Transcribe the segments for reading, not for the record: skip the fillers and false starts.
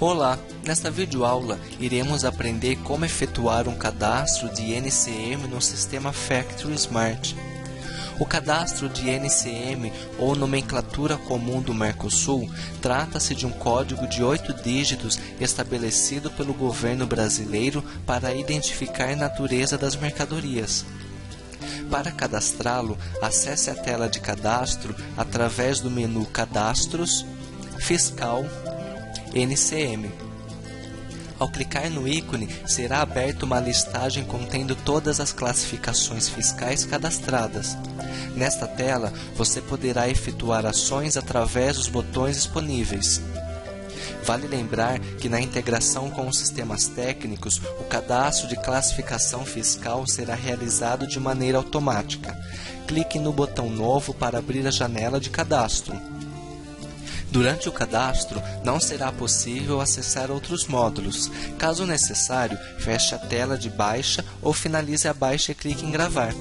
Olá! Nesta videoaula, iremos aprender como efetuar um cadastro de NCM no sistema Factory Smart. O cadastro de NCM, ou nomenclatura comum do Mercosul, trata-se de um código de 8 dígitos estabelecido pelo governo brasileiro para identificar a natureza das mercadorias. Para cadastrá-lo, acesse a tela de cadastro através do menu Cadastros, Fiscal, NCM. Ao clicar no ícone, será aberta uma listagem contendo todas as classificações fiscais cadastradas. Nesta tela, você poderá efetuar ações através dos botões disponíveis. Vale lembrar que na integração com os sistemas técnicos, o cadastro de classificação fiscal será realizado de maneira automática. Clique no botão Novo para abrir a janela de cadastro. Durante o cadastro, não será possível acessar outros módulos. Caso necessário, feche a tela de baixa ou finalize a baixa e clique em gravar.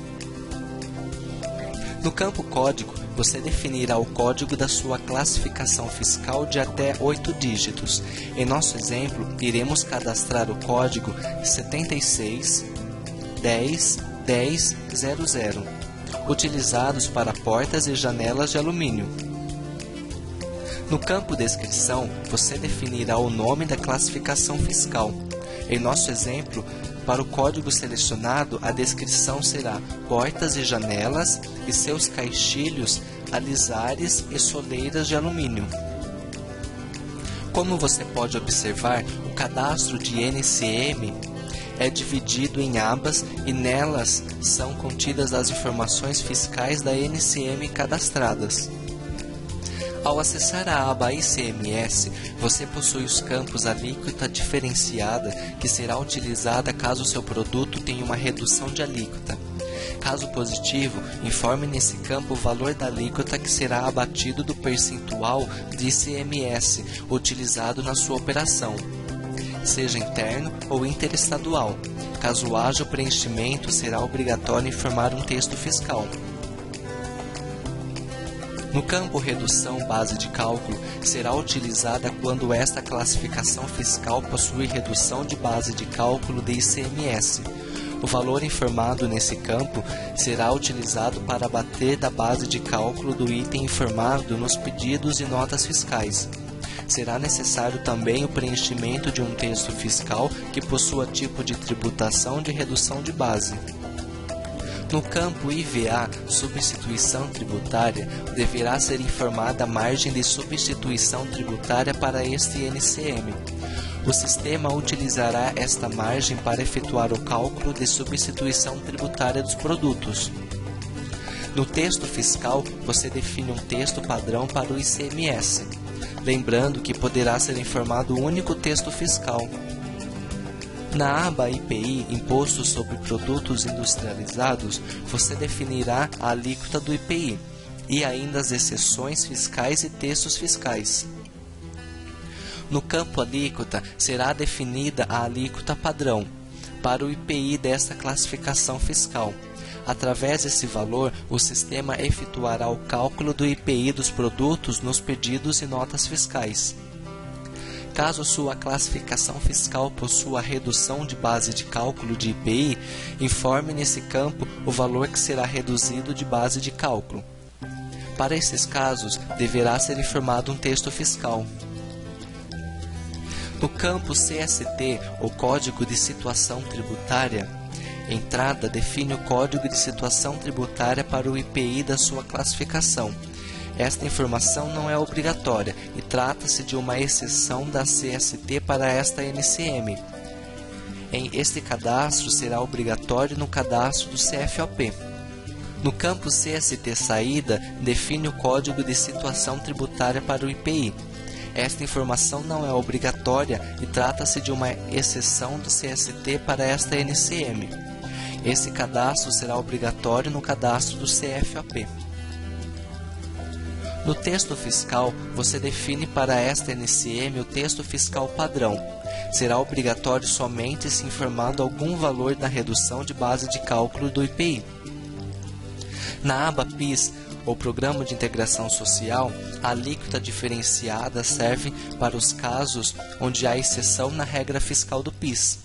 No campo Código, você definirá o código da sua classificação fiscal de até 8 dígitos. Em nosso exemplo, iremos cadastrar o código 76101000, utilizados para portas e janelas de alumínio. No campo Descrição, você definirá o nome da classificação fiscal. Em nosso exemplo, para o código selecionado, a descrição será portas e janelas e seus caixilhos, alisares e soleiras de alumínio. Como você pode observar, o cadastro de NCM é dividido em abas e nelas são contidas as informações fiscais da NCM cadastradas. Ao acessar a aba ICMS, você possui os campos alíquota diferenciada, que será utilizada caso o seu produto tenha uma redução de alíquota. Caso positivo, informe nesse campo o valor da alíquota que será abatido do percentual de ICMS utilizado na sua operação, seja interno ou interestadual. Caso haja o preenchimento, será obrigatório informar um texto fiscal. No campo Redução Base de Cálculo, será utilizada quando esta classificação fiscal possui redução de base de cálculo de ICMS. O valor informado nesse campo será utilizado para abater da base de cálculo do item informado nos pedidos e notas fiscais. Será necessário também o preenchimento de um texto fiscal que possua tipo de tributação de redução de base. No campo IVA, substituição tributária, deverá ser informada a margem de substituição tributária para este NCM. O sistema utilizará esta margem para efetuar o cálculo de substituição tributária dos produtos. No texto fiscal, você define um texto padrão para o ICMS, lembrando que poderá ser informado um único texto fiscal. Na aba IPI, Imposto sobre Produtos Industrializados, você definirá a alíquota do IPI e ainda as exceções fiscais e textos fiscais. No campo Alíquota, será definida a alíquota padrão para o IPI desta classificação fiscal. Através desse valor, o sistema efetuará o cálculo do IPI dos produtos nos pedidos e notas fiscais. Caso sua classificação fiscal possua redução de base de cálculo de IPI, informe nesse campo o valor que será reduzido de base de cálculo. Para esses casos, deverá ser informado um texto fiscal. No campo CST, ou Código de Situação Tributária, entrada define o Código de Situação Tributária para o IPI da sua classificação. Esta informação não é obrigatória e trata-se de uma exceção da CST para esta NCM. Este cadastro será obrigatório no cadastro do CFOP. No campo CST Saída, define o Código de Situação Tributária para o IPI. Esta informação não é obrigatória e trata-se de uma exceção do CST para esta NCM. Esse cadastro será obrigatório no cadastro do CFOP. No texto fiscal, você define para esta NCM o texto fiscal padrão. Será obrigatório somente se informando algum valor da redução de base de cálculo do IPI. Na aba PIS, ou Programa de Integração Social, a alíquota diferenciada serve para os casos onde há exceção na regra fiscal do PIS.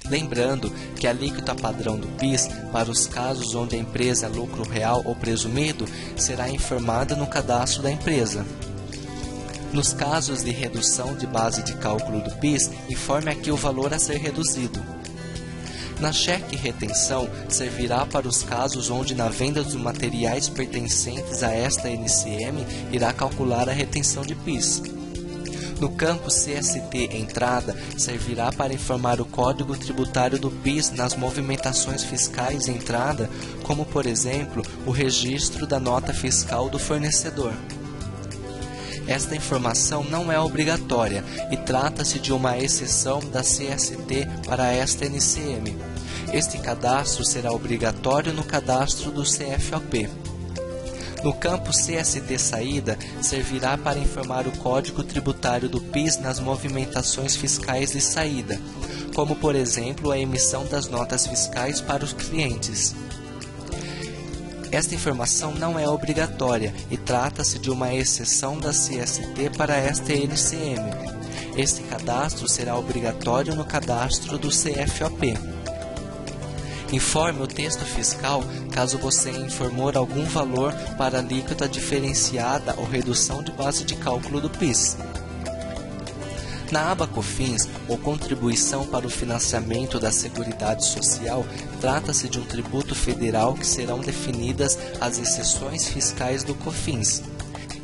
Lembrando que a alíquota padrão do PIS, para os casos onde a empresa é lucro real ou presumido, será informada no cadastro da empresa. Nos casos de redução de base de cálculo do PIS, informe aqui o valor a ser reduzido. Na cheque retenção, servirá para os casos onde na venda dos materiais pertencentes a esta NCM irá calcular a retenção de PIS. No campo CST Entrada, servirá para informar o Código Tributário do PIS nas movimentações fiscais entrada, como por exemplo, o registro da nota fiscal do fornecedor. Esta informação não é obrigatória e trata-se de uma exceção da CST para esta NCM. Este cadastro será obrigatório no cadastro do CFOP. No campo CST Saída, servirá para informar o Código Tributário do PIS nas movimentações fiscais de saída, como por exemplo a emissão das notas fiscais para os clientes. Esta informação não é obrigatória e trata-se de uma exceção da CST para esta NCM. Este cadastro será obrigatório no cadastro do CFOP. Informe o texto fiscal caso você informou algum valor para alíquota diferenciada ou redução de base de cálculo do PIS. Na aba COFINS, ou Contribuição para o Financiamento da Seguridade Social, trata-se de um tributo federal que serão definidas as exceções fiscais do COFINS.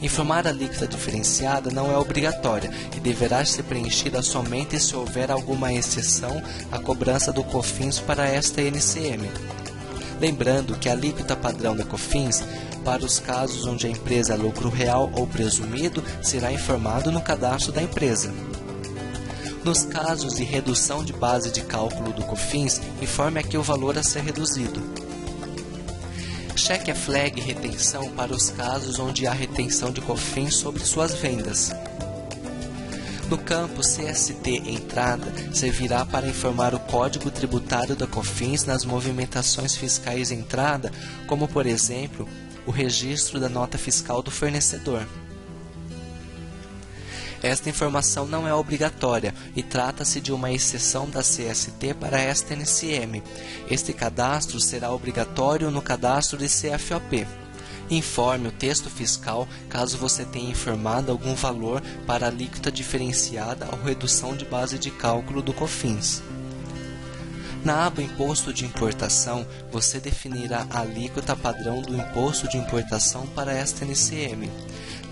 Informar a alíquota diferenciada não é obrigatória e deverá ser preenchida somente se houver alguma exceção à cobrança do COFINS para esta NCM. Lembrando que a alíquota padrão da COFINS, para os casos onde a empresa é lucro real ou presumido, será informado no cadastro da empresa. Nos casos de redução de base de cálculo do COFINS, informe aqui o valor a ser reduzido. Cheque a flag retenção para os casos onde há retenção de COFINS sobre suas vendas. No campo CST Entrada, servirá para informar o Código Tributário da COFINS nas movimentações fiscais de entrada, como por exemplo, o registro da nota fiscal do fornecedor. Esta informação não é obrigatória e trata-se de uma exceção da CST para esta NCM. Este cadastro será obrigatório no cadastro de CFOP. Informe o texto fiscal caso você tenha informado algum valor para alíquota diferenciada ou redução de base de cálculo do COFINS. Na aba Imposto de Importação, você definirá a alíquota padrão do Imposto de Importação para esta NCM.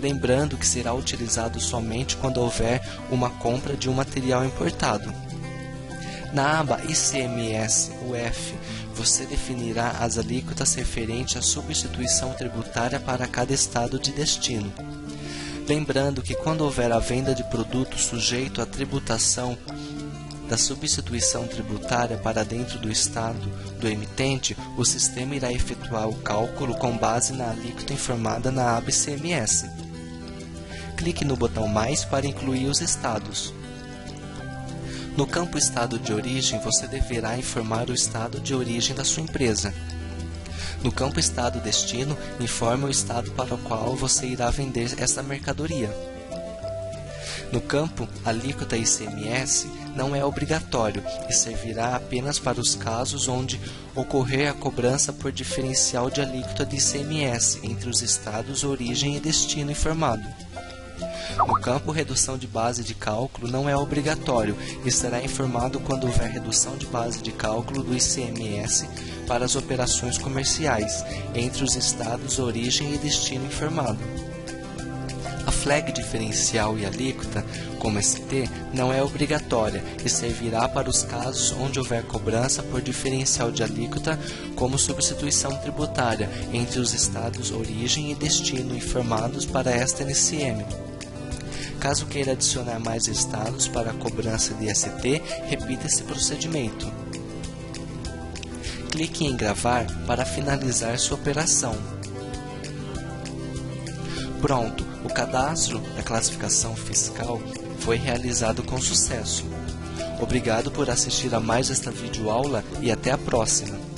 Lembrando que será utilizado somente quando houver uma compra de um material importado. Na aba ICMS-UF, você definirá as alíquotas referentes à substituição tributária para cada estado de destino. Lembrando que quando houver a venda de produto sujeito à tributação da substituição tributária para dentro do estado do emitente, o sistema irá efetuar o cálculo com base na alíquota informada na aba ICMS. Clique no botão Mais para incluir os estados. No campo Estado de Origem, você deverá informar o estado de origem da sua empresa. No campo Estado Destino, informe o estado para o qual você irá vender essa mercadoria. No campo Alíquota ICMS, não é obrigatório e servirá apenas para os casos onde ocorrer a cobrança por diferencial de alíquota de ICMS entre os estados origem e destino informado. No campo Redução de base de cálculo, não é obrigatório e será informado quando houver redução de base de cálculo do ICMS para as operações comerciais entre os estados origem e destino informado. A flag diferencial e alíquota, como ST, não é obrigatória e servirá para os casos onde houver cobrança por diferencial de alíquota, como substituição tributária entre os estados origem e destino informados para esta NCM. Caso queira adicionar mais estados para a cobrança de ST, repita esse procedimento. Clique em Gravar para finalizar sua operação. Pronto, o cadastro da classificação fiscal foi realizado com sucesso. Obrigado por assistir a mais esta videoaula e até a próxima!